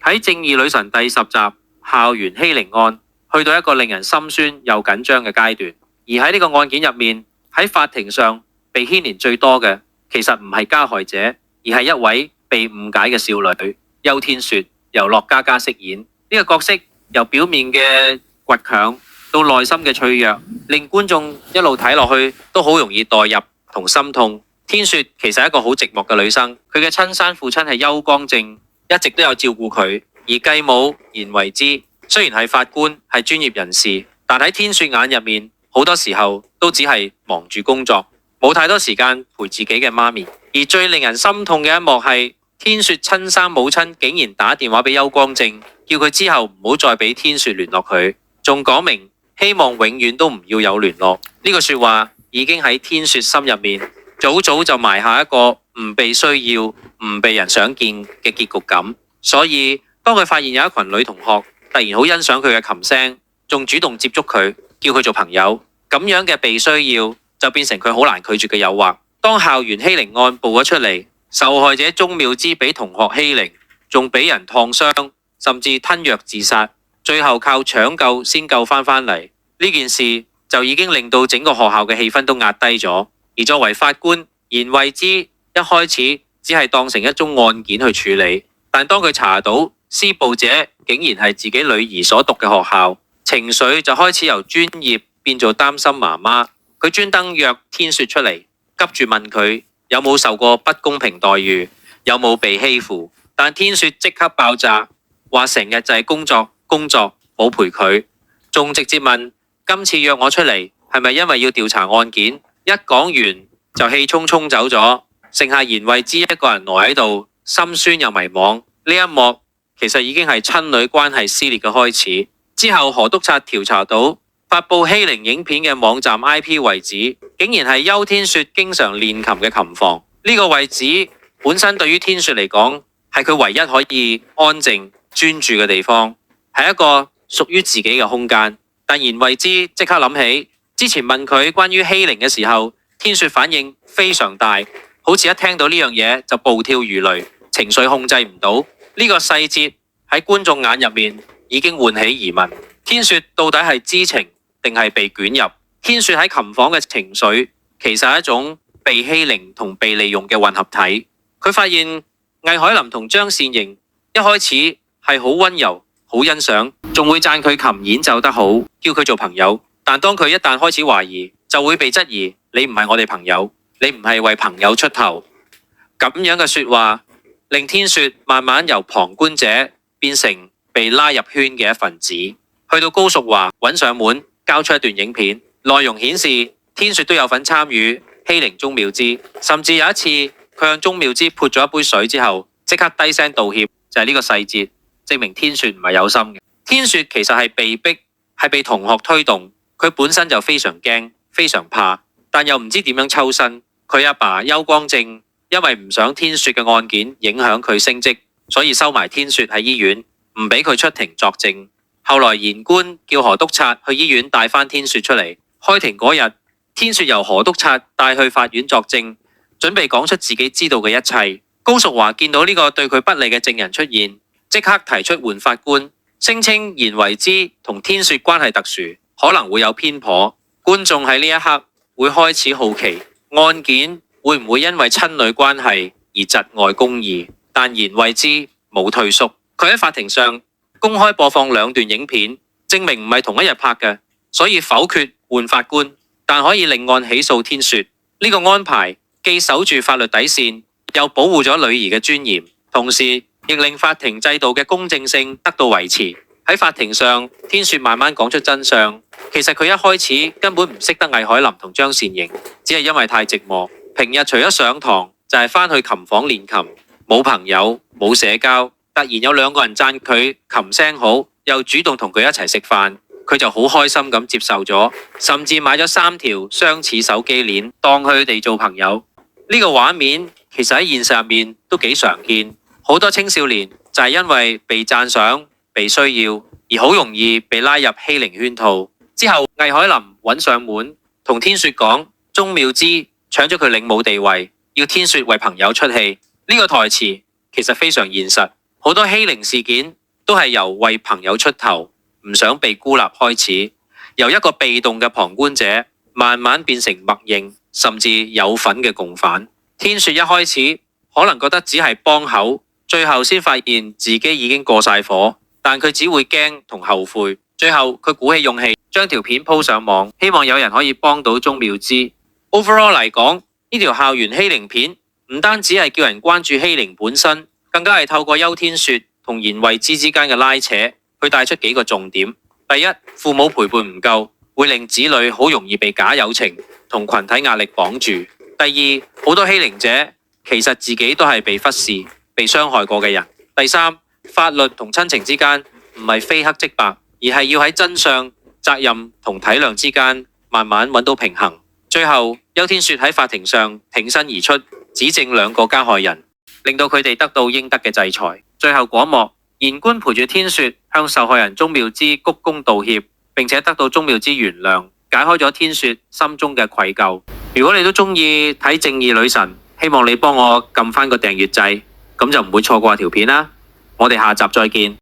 喺《正義女神》第10集校園欺凌案，去到一個令人心酸又緊張嘅階段。而喺呢個案件入面，喺法庭上被牽連最多嘅，其實唔係加害者，而係一位被誤解嘅少女邱天雪，由樂嘉嘉飾演。呢個角色由表面嘅倔強到內心嘅脆弱，令觀眾一路睇落去都好容易代入同心痛。天雪其實係一個好寂寞嘅女生，佢嘅親生父親係邱光正，一直都有照顧佢。而繼母嚴惠芝雖然係法官，係專業人士，但喺天雪眼入面，好多時候都只係忙住工作，冇太多時間陪自己嘅媽咪。而最令人心痛嘅一幕係天雪親生母親竟然打電話俾邱光正，叫佢之後唔好再俾天雪聯絡佢，仲講明希望永遠都唔要有聯絡。呢個說話已經喺天雪心入面早早就埋下一個唔被需要、唔被人想見嘅結局感。所以當佢發現有一群女同學突然好欣賞佢嘅琴聲，仲主動接觸佢，叫佢做朋友，咁樣嘅被需要就變成佢好難拒絕嘅誘惑。當校園欺凌案報咗出嚟，受害者鍾妙芝俾同學欺凌，仲俾人燙傷，甚至吞藥自殺，最後靠搶救先救翻嚟。呢件事就已經令到整個學校嘅氣氛都壓低咗。而作為法官，嚴惠芝一開始只係當成一宗案件去處理，但當佢查到施暴者竟然係自己女兒所讀嘅學校，情緒就開始由專業變做擔心媽媽。佢專登約天雪出嚟，急住問佢有冇受過不公平待遇，有冇被欺負。但天雪即刻爆炸，話成日就係工作，冇陪佢，仲直接問今次約我出嚟係咪因為要調查案件？一講完就氣沖沖走咗，剩下嚴惠芝一個人呆喺度，心酸又迷茫。呢一幕其實已經係親女關係撕裂嘅開始。之後何督察調查到發布欺凌影片嘅網站 IP 位置，竟然係邱天雪經常練琴嘅琴房。呢個位置本身對於天雪嚟講係佢唯一可以安靜專注嘅地方，係一個屬於自己嘅空間。但嚴惠芝即刻諗起之前問佢關於欺凌嘅時候，天雪反應非常大，好似一聽到呢樣嘢就暴跳如雷，情緒控制唔到。呢個細節喺觀眾眼入面已經喚起疑問，天雪到底係知情定係被捲入？天雪喺琴房嘅情緒其實係一種被欺凌同被利用嘅混合體。佢發現魏海林同張善盈一開始係好溫柔、好欣賞，仲會讚佢琴演奏得好，叫佢做朋友。但當佢一旦開始懷疑，就會被質疑，你唔係我哋朋友，你唔係為朋友出頭。咁樣嘅說話令天雪慢慢由旁觀者變成被拉入圈嘅一份子。去到高淑華揾上門交出一段影片，內容顯示天雪都有份參與欺凌鍾妙芝，甚至有一次佢向鍾妙芝潑咗一杯水之後即刻低聲道歉。就係呢個細節證明天雪唔係有心嘅。天雪其實係被逼，係被同學推動，佢本身就非常驚非常怕，但又唔知點樣抽身。佢阿爸邱光正因為唔想天雪嘅案件影響佢升職，所以收埋天雪喺醫院，唔俾佢出庭作證。後來言官叫何督察去醫院帶翻天雪出嚟。開庭嗰日，天雪由何督察帶去法院作證，準備講出自己知道嘅一切。高淑華見到呢個對佢不利嘅證人出現，即刻提出換法官，聲稱嚴惠芝同天雪關係特殊，可能會有偏頗。觀眾喺呢一刻會開始好奇，案件會唔會因為親女關係而窒礙公義？但嚴惠芝冇退縮，佢喺法庭上公開播放兩段影片，證明唔係同一日拍嘅，所以否決換法官，但可以另案起訴天雪。呢個安排既守住法律底線，又保護咗女兒嘅尊嚴，同時亦令法庭制度嘅公正性得到維持。喺法庭上，天雪慢慢講出真相。其實佢一開始根本唔識得魏海林同張善盈，只係因為太寂寞，平日除咗上堂就係翻去琴房練琴，冇朋友冇社交。突然有兩個人讚佢琴聲好，又主動同佢一齊食飯，佢就好開心咁接受咗，甚至買咗3條相似手機鏈當佢哋做朋友。呢個畫面其實喺現實入面都幾常見，好多青少年就係因為被讚賞、被需要而好容易被拉入欺凌圈套。之後魏海林揾上門同天雪講，鍾妙芝搶咗佢領舞地位，要天雪為朋友出氣。呢個台詞其實非常現實，好多欺凌事件都係由為朋友出頭，唔想被孤立開始，由一個被動嘅旁觀者慢慢變成默認，甚至有份嘅共犯。天雪一開始可能覺得只係幫口，最後先發現自己已經過晒火，但佢只會驚同後悔。最後佢鼓起勇氣將條片鋪上網，希望有人可以幫到鍾妙之。Overall 嚟講，呢條校園欺凌片唔單止係叫人關注欺凌本身，更加係透過邱天雪同言惠之間嘅拉扯，去帶出幾個重點。第一，父母陪伴唔夠，會令子女好容易被假友情同群體壓力綁住。第二，好多欺凌者其實自己都係被忽視、被傷害過嘅人。第三，法律同親情之間唔係非黑即白，而係要喺真相、責任同體諒之間慢慢揾到平衡。最後，邱天雪喺法庭上挺身而出，指證兩個加害人，令到佢哋得到應得嘅制裁。最後嗰幕，言官陪住天雪向受害人鍾妙之鞠躬道歉，並且得到鍾妙之原諒，解開咗天雪心中嘅愧疚。如果你都中意睇正義女神，希望你幫我撳翻個訂閱掣，咁就唔會錯過條片啦。我哋下集再見。